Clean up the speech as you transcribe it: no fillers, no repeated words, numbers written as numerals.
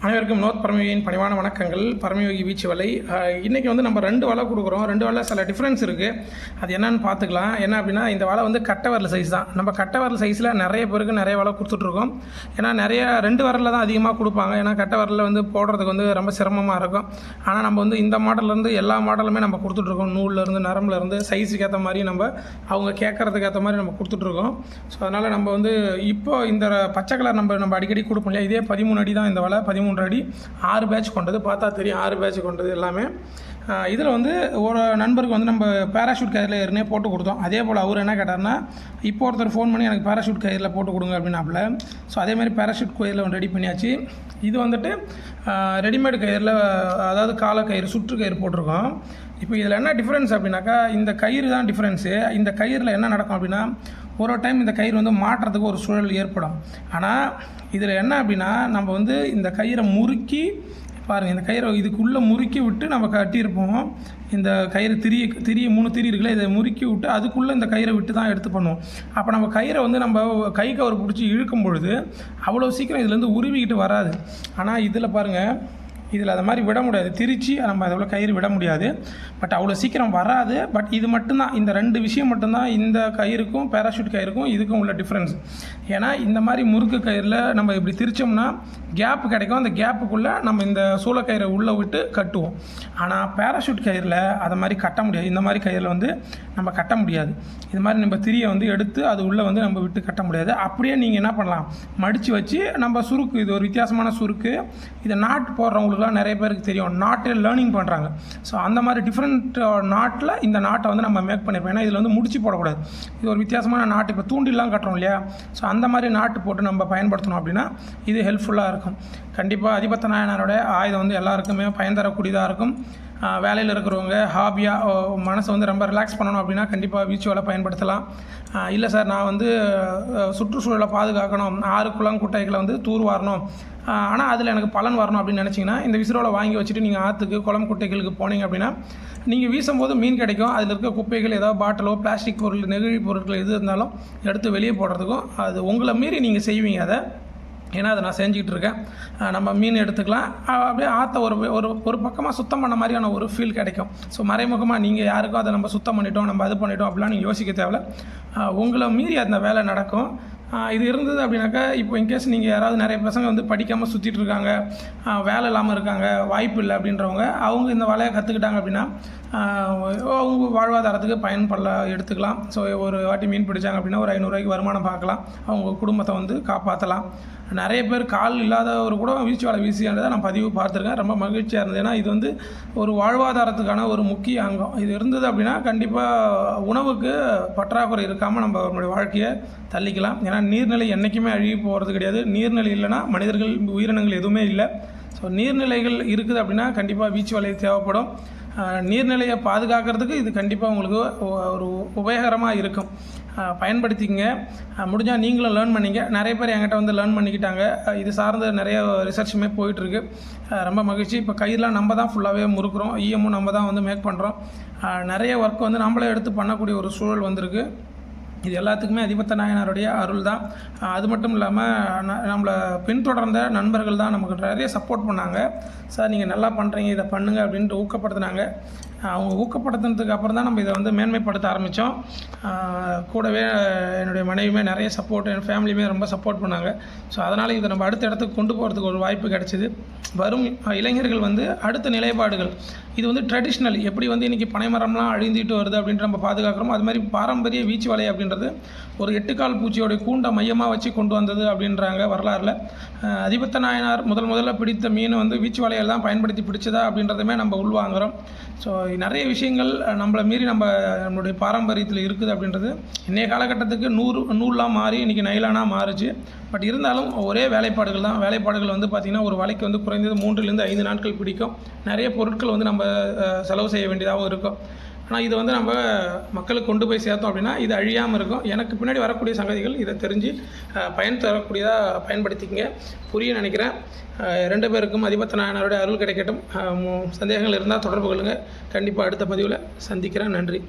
அனைவருக்கும் வினோத் பரமயோகியின் பணிவான வணக்கங்கள். பரமயோகி வீச்சு வலை. இன்றைக்கி வந்து நம்ம 2 வலை கொடுக்குறோம். 2 வலை சில டிஃப்ரென்ஸ் இருக்குது. அது என்னன்னு பார்த்துக்கலாம். என்ன அப்படின்னா, இந்த வலை வந்து கட்டை வரல் சைஸ் தான். நம்ம கட்டை வரல் சைஸில் நிறைய பேருக்கு நிறைய வலை கொடுத்துட்ருக்கோம். ஏன்னா நிறைய 2 வரலில் தான் அதிகமாக கொடுப்பாங்க. ஏன்னா கட்டை வரலில் வந்து போடுறதுக்கு வந்து ரொம்ப சிரமமாக இருக்கும். ஆனால் நம்ம வந்து இந்த மாடல்லேருந்து எல்லா மாடலுமே நம்ம கொடுத்துட்ருக்கோம். நூல்லேருந்து நரம்புலேருந்து சைஸுக்கு ஏற்ற மாதிரி நம்ம அவங்க கேட்குறதுக்கு ஏற்ற மாதிரி நம்ம கொடுத்துட்ருக்கோம். ஸோ அதனால் நம்ம வந்து இப்போ இந்த பச்சை கலர் நம்ம அடிக்கடி கொடுப்போம் இல்லையா, இதே 13 அடி தான் இந்த வலை. 13 அடி 6 பேட்ச் கொண்டது. பார்த்தா தெரியும் 6 பேட்ச் கொண்டது எல்லாமே. இதில் வந்து ஒரு நண்பருக்கு வந்து நம்ம பேராஷூட் கயிறில் ஏற்கனவே போட்டு கொடுத்தோம். அதே போல் அவர் என்ன கேட்டார்னா, இப்போ ஒருத்தர் ஃபோன் பண்ணி எனக்கு பேராஷூட் கயிறில் போட்டு கொடுங்க அப்படின்னாப்புல. ஸோ அதேமாதிரி பேராஷூட் கயிறில் ஒன்று ரெடி பண்ணியாச்சு. இது வந்துட்டு ரெடிமேடு கயிறில், அதாவது கால கயிறு சுற்று கயிறு போட்டிருக்கோம். இப்போ இதில் என்ன டிஃப்ரென்ஸ் அப்படின்னாக்கா, இந்த கயிறு தான் டிஃப்ரென்ஸு. இந்த கயிறில் என்ன நடக்கும் அப்படின்னா, ஒரு டைம் இந்த கயிறு வந்து மாட்டுறதுக்கு ஒரு சூழல் ஏற்படும். ஆனால் இதில் என்ன அப்படின்னா, நம்ம வந்து இந்த கயிறை முறுக்கி பாருங்கள், இந்த கயிறை இதுக்குள்ளே முறுக்கி விட்டு நம்ம கட்டியிருப்போம். இந்த கயிறு திரிய 3 திரி இருக்குல்ல, இதை முறுக்கி விட்டு அதுக்குள்ளே இந்த கயிறை விட்டு தான் எடுத்து பண்ணுவோம். அப்போ நம்ம கயிறை வந்து நம்ம கை கவர் பிடிச்சி இழுக்கும் பொழுது அவ்வளோ சீக்கிரம் இதுலேருந்து உருவிக்கிட்டு வராது. ஆனால் இதில் பாருங்கள், இதில் அதை மாதிரி விட முடியாது. திரிச்சு நம்ம அதில் கயிறு விட முடியாது. பட் அவ்வளோ சீக்கிரம் வராது. பட் இது மட்டும்தான், இந்த 2 விஷயம் மட்டும்தான் இந்த கயிறுக்கும் பேராஷூட் கயிறுக்கும் இதுக்கும் உள்ள டிஃப்ரென்ஸ். ஏன்னா இந்த மாதிரி முறுக்கு கயிறில் நம்ம இப்படி திரிச்சோம்னா கேப் கிடைக்கும். அந்த கேப்புக்குள்ளே நம்ம இந்த சூளக்கயிறை உள்ளே விட்டு கட்டுவோம். ஆனால் பேராஷூட் கயிறில் அதை மாதிரி கட்ட முடியாது. இந்த மாதிரி கயிறில் வந்து நம்ம கட்ட முடியாது. இது மாதிரி நம்ம திரியை வந்து எடுத்து அது உள்ளே வந்து நம்ம விட்டு கட்ட முடியாது. அப்படியே நீங்கள் என்ன பண்ணலாம், மடித்து வச்சு நம்ம சுருக்கு, இது ஒரு வித்தியாசமான சுருக்கு. இதை நாட்டு போடுறவங்களுக்குலாம் நிறைய பேருக்கு தெரியும், நாட்டே லேர்னிங் பண்ணுறாங்க. ஸோ அந்த மாதிரி டிஃப்ரெண்ட் நாட்டில் இந்த நாட்டை வந்து நம்ம மேக் பண்ணியிருப்போம். ஏன்னா இதில் வந்து முடிச்சு போடக்கூடாது. இது ஒரு வித்தியாசமான நாட்டு. இப்போ தூண்டிலாம் கட்டுறோம் இல்லையா, ஸோ அந்த மாதிரி நாட்டு போட்டு நம்ம பயன்படுத்தணும் அப்படின்னா இது ஹெல்ப்ஃபுல்லாக இருக்கும். கண்டிப்பாக அதிபத்த நாயனாரோட ஆயுதம் வந்து எல்லாருக்குமே பயன் தரக்கூடியதாக இருக்கும். வேலையில் இருக்கிறவங்க ஹாபியாக மனசை வந்து ரொம்ப ரிலாக்ஸ் பண்ணணும் அப்படின்னா கண்டிப்பாக வீச்சு வலை பயன்படுத்தலாம். இல்லை சார், நான் வந்து சுற்றுச்சூழலை பாதுகாக்கணும், ஆறு குளம் குட்டைகளை வந்து தூர்வாரணும், ஆனால் அதில் எனக்கு பலன் வரணும் அப்படின்னு நினச்சிங்கன்னா இந்த விசிறோலை வாங்கி வச்சுட்டு நீங்கள் ஆற்றுக்கு குளம் குட்டைகளுக்கு போனீங்க அப்படின்னா நீங்கள் வீசும்போது மீன் கிடைக்கும். அதில் இருக்க குப்பைகள், ஏதாவது பாட்டிலோ பிளாஸ்டிக் பொருள், நெகிழி பொருட்கள் எது இருந்தாலும் எடுத்து வெளியே போடுறதுக்கும் அது உங்களை மீறி நீங்கள் செய்வீங்க அதை. ஏன்னா அதை நான் செஞ்சுக்கிட்டு இருக்கேன். நம்ம மீன் எடுத்துக்கலாம், அப்படியே ஆற்ற ஒரு பக்கமாக சுத்தம் பண்ண மாதிரியான ஒரு ஃபீல் கிடைக்கும். ஸோ மறைமுகமாக நீங்கள் யாருக்கும் அதை நம்ம சுத்தம் பண்ணிட்டோம், நம்ம அது பண்ணிட்டோம் அப்படிலாம் நீங்கள் யோசிக்க தேவையில்ல. உங்களை மீறி அந்த வேலை நடக்கும். இது இருந்தது அப்படின்னாக்கா, இப்போ இன்கேஸ் நீங்கள் யாராவது நிறைய பசங்க வந்து படிக்காமல் சுற்றிட்டு இருக்காங்க, வேலை இல்லாமல் இருக்காங்க, வாய்ப்பு இல்லை அப்படின்றவங்க, அவங்க இந்த வேலையை கற்றுக்கிட்டாங்க அப்படின்னா அவங்க வாழ்வாதாரத்துக்கு பயன்படலாம், எடுத்துக்கலாம். ஸோ ஒரு வாட்டி மீன் பிடிச்சாங்க அப்படின்னா ஒரு 500 ரூபாய்க்கு வருமானம் பார்க்கலாம். அவங்க குடும்பத்தை வந்து காப்பாற்றலாம். நிறைய பேர் கால் இல்லாதவர் கூட வீச்சு வலை வீசியானதை நான் பதிவு பார்த்துருக்கேன். ரொம்ப மகிழ்ச்சியாக இருந்தது. ஏன்னா இது வந்து ஒரு வாழ்வாதாரத்துக்கான ஒரு முக்கிய அங்கம். இது இருந்தது அப்படின்னா கண்டிப்பாக உணவுக்கு பற்றாக்குறை இருக்காமல் நம்ம நம்மளுடைய வாழ்க்கையை தள்ளிக்கலாம். ஏன்னா நீர்நிலை என்றைக்குமே அழுகி போகிறது கிடையாது. நீர்நிலை இல்லைன்னா மனிதர்கள், உயிரினங்கள் எதுவுமே இல்லை. ஸோ நீர்நிலைகள் இருக்குது அப்படின்னா கண்டிப்பாக வீச்சு வலை தேவைப்படும். நீர்நிலையை பாதுகாக்கிறதுக்கு இது கண்டிப்பாக உங்களுக்கு ஒரு உபயோகரமாக இருக்கும். பயன்படுத்திங்க. முடிஞ்சால் நீங்களும் லேர்ன் பண்ணிங்க. நிறைய பேர் என்கிட்ட வந்து லேர்ன் பண்ணிக்கிட்டாங்க. இது சார்ந்த நிறைய ரிசர்ச்சுமே போயிட்டுருக்கு. ரொம்ப மகிழ்ச்சி. இப்போ கயிறுலாம் நம்ம தான் ஃபுல்லாகவே முறுக்குறோம், ஈயமும் நம்ம தான் வந்து மேக் பண்ணுறோம். நிறைய ஒர்க் வந்து நம்மளே எடுத்து பண்ணக்கூடிய ஒரு சூழல் வந்திருக்கு. இது எல்லாத்துக்குமே அதிபத்த நாயனாருடைய அருள் தான். அது மட்டும் இல்லாமல் நம்மளை பின்தொடர்ந்த நண்பர்கள் தான் நமக்கு நிறைய சப்போர்ட் பண்ணாங்க. சார் நீங்கள் நல்லா பண்ணுறீங்க, இதை பண்ணுங்கள் அப்படின்ட்டு ஊக்கப்படுத்தினாங்க. அவங்க ஊக்கப்படுத்தினதுக்கு அப்புறம் தான் நம்ம இதை வந்து மேன்மைப்படுத்த ஆரம்பித்தோம். கூடவே என்னுடைய மனைவியுமே நிறைய சப்போர்ட், என் ஃபேமிலியுமே ரொம்ப சப்போர்ட் பண்ணாங்க. ஸோ அதனால் இதை நம்ம அடுத்த இடத்துக்கு கொண்டு போகிறதுக்கு ஒரு வாய்ப்பு கிடச்சிது. வரும் இளைஞர்கள் வந்து அடுத்த நிலைப்பாடுகள், இது வந்து ட்ரெடிஷ்னல், எப்படி வந்து இன்றைக்கி பனைமரம்லாம் அழிந்துட்டு வருது அப்படின்ட்டு நம்ம பாதுகாக்கிறோம், அது மாதிரி பாரம்பரிய வீச்சு வலை அப்படின்றது ஒரு 8 கால் பூச்சியோடைய கூண்டை மையமாக வச்சு கொண்டு வந்தது அப்படின்றாங்க வரலாறில். அதிபத்த நாயனார் முதல்ல பிடித்த மீன் வந்து வீச்சு வலையில் தான் பயன்படுத்தி பிடிச்சதா அப்படின்றதுமே நம்ம உள்வாங்குகிறோம். ஸோ நிறைய விஷயங்கள் நம்மளை மீறி நம்மளுடைய பாரம்பரியத்தில் இருக்குது அப்படின்றது. இன்றைய காலகட்டத்துக்கு நூல்லாம் மாறி இன்றைக்கி நைலானாக மாறுச்சு. பட் இருந்தாலும் ஒரே வேலைப்பாடுகள் தான். வேலைப்பாடுகள் வந்து பார்த்திங்கன்னா ஒரு வலைக்கு வந்து குறைந்தது 3 to 5 நாட்கள் பிடிக்கும். நிறைய பொருட்கள் வந்து நம்ம செலவு செய்ய வேண்டியதாகவும் இருக்கும். ஆனால் இது வந்து நம்ம மக்களுக்கு கொண்டு போய் சேர்த்தோம் அப்படின்னா இது அழியாமல் இருக்கும். எனக்கு பின்னாடி வரக்கூடிய சங்கதிகள் இதை தெரிஞ்சு பயன் தரக்கூடியதாக பயன்படுத்திக்கங்க. புரிய நினைக்கிறேன். 2 பேருக்கும் அதிபத்த நாயனாருடைய அருள் கிடைக்கட்டும். சந்தேகங்கள் இருந்தால் தொடர்பு கொள்ளுங்கள். கண்டிப்பாக அடுத்த பதிவில் சந்திக்கிறேன். நன்றி.